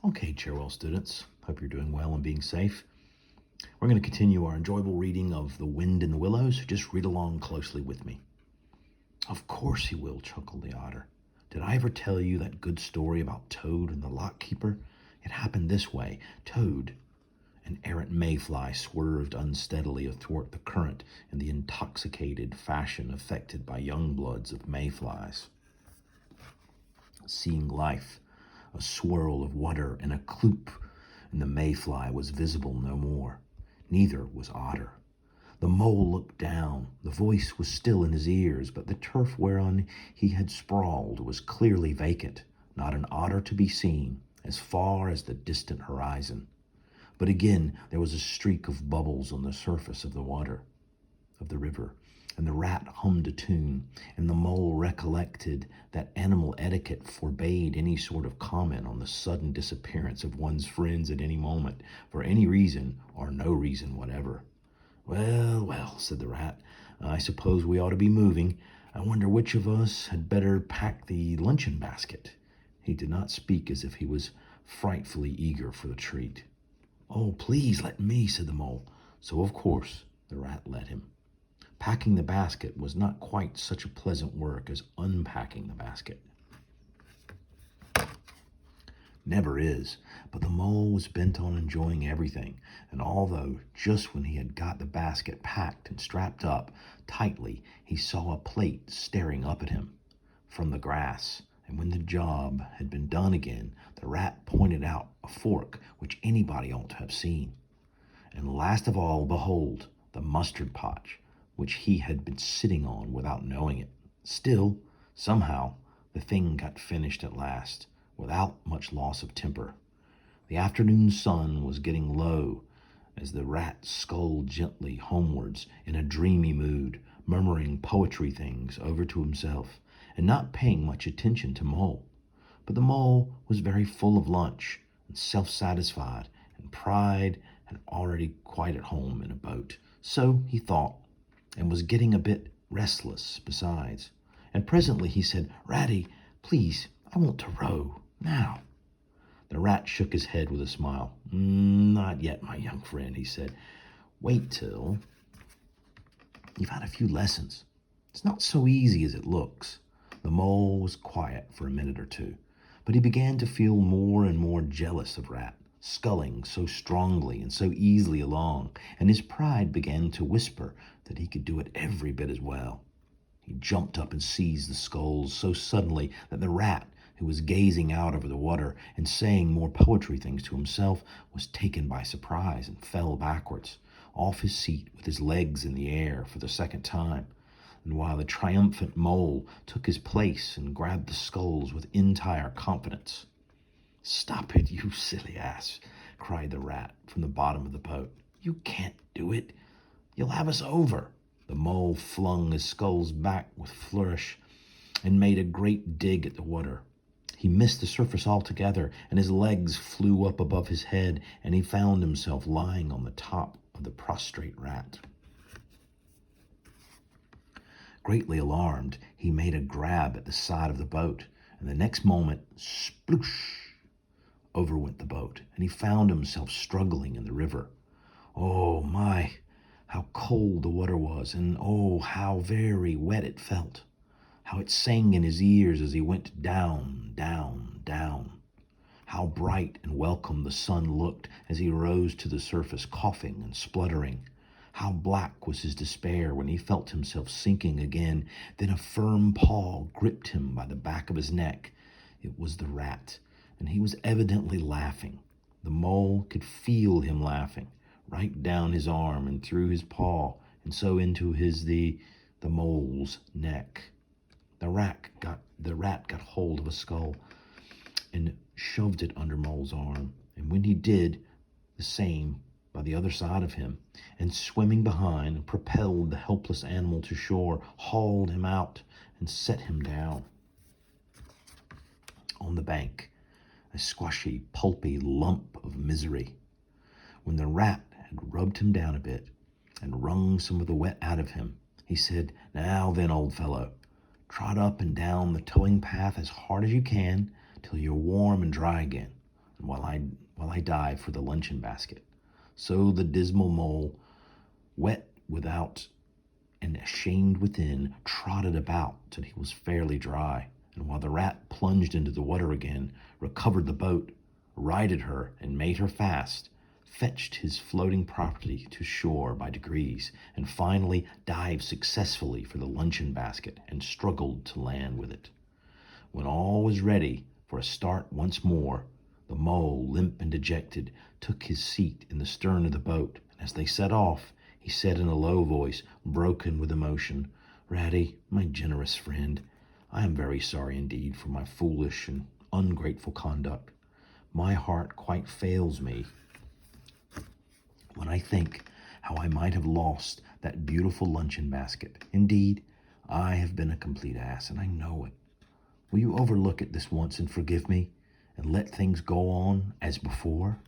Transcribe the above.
Okay, Cherwell students, hope you're doing well and being safe. We're going to continue our enjoyable reading of The Wind in the Willows. Just read along closely with me. Of course he will, chuckled the otter. Did I ever tell you that good story about Toad and the lock keeper? It happened this way. Toad, an errant mayfly, swerved unsteadily athwart the current in the intoxicated fashion affected by young bloods of mayflies. Seeing life, a swirl of water and a kloop, and the mayfly was visible no more. Neither was Otter. The mole looked down. The voice was still in his ears, but the turf whereon he had sprawled was clearly vacant, not an otter to be seen, as far as the distant horizon. But again there was a streak of bubbles on the surface of the water, of the river, and the rat hummed a tune, and the mole recollected that animal etiquette forbade any sort of comment on the sudden disappearance of one's friends at any moment, for any reason or no reason whatever. Well, well, said the rat, I suppose we ought to be moving. I wonder which of us had better pack the luncheon basket. He did not speak as if he was frightfully eager for the treat. Oh, please let me, said the mole. So, of course, the rat let him. Packing the basket was not quite such a pleasant work as unpacking the basket. Never is, but the mole was bent on enjoying everything, and although just when he had got the basket packed and strapped up tightly, he saw a plate staring up at him from the grass, and when the job had been done again, the rat pointed out a fork which anybody ought to have seen. And last of all, behold, the mustard pot, which he had been sitting on without knowing it. Still, somehow, the thing got finished at last, without much loss of temper. The afternoon sun was getting low as the rat sculled gently homewards in a dreamy mood, murmuring poetry things over to himself, and not paying much attention to Mole. But the mole was very full of lunch, and self-satisfied, and pride, and already quite at home in a boat. So he thought, and was getting a bit restless besides. And presently he said, Ratty, please, I want to row, now. The rat shook his head with a smile. Not yet, my young friend, he said. Wait till you've had a few lessons. It's not so easy as it looks. The mole was quiet for a minute or two, but he began to feel more and more jealous of Rat, sculling so strongly and so easily along, and his pride began to whisper that he could do it every bit as well. He jumped up and seized the sculls so suddenly that the rat, who was gazing out over the water and saying more poetry things to himself, was taken by surprise and fell backwards, off his seat with his legs in the air for the second time, and while the triumphant mole took his place and grabbed the sculls with entire confidence. Stop it, you silly ass, cried the rat from the bottom of the boat. You can't do it. You'll have us over. The mole flung his sculls back with flourish and made a great dig at the water. He missed the surface altogether, and his legs flew up above his head, and he found himself lying on the top of the prostrate rat. Greatly alarmed, he made a grab at the side of the boat, and the next moment, sploosh, over went the boat, and he found himself struggling in the river. Oh, my, how cold the water was, and oh, how very wet it felt. How it sang in his ears as he went down, down, down. How bright and welcome the sun looked as he rose to the surface, coughing and spluttering. How black was his despair when he felt himself sinking again. Then a firm paw gripped him by the back of his neck. It was the rat, and he was evidently laughing. The mole could feel him laughing, right down his arm and through his paw, and so into the mole's neck. The rat got hold of a skull and shoved it under Mole's arm, and when he did the same by the other side of him, and swimming behind, propelled the helpless animal to shore, hauled him out, and set him down on the bank, a squashy, pulpy lump of misery. When the rat had rubbed him down a bit and wrung some of the wet out of him, he said, Now then, old fellow, trot up and down the towing path as hard as you can till you're warm and dry again. and while I dive for the luncheon basket. So the dismal mole, wet without and ashamed within, trotted about till he was fairly dry, and while the rat plunged into the water again, recovered the boat, righted her, and made her fast, fetched his floating property to shore by degrees, and finally dived successfully for the luncheon basket and struggled to land with it. When all was ready for a start once more, the mole, limp and dejected, took his seat in the stern of the boat, and as they set off, he said in a low voice, broken with emotion, "Ratty, my generous friend, I am very sorry indeed for my foolish and ungrateful conduct. My heart quite fails me when I think how I might have lost that beautiful luncheon basket. Indeed, I have been a complete ass, and I know it. Will you overlook it this once and forgive me, and let things go on as before?"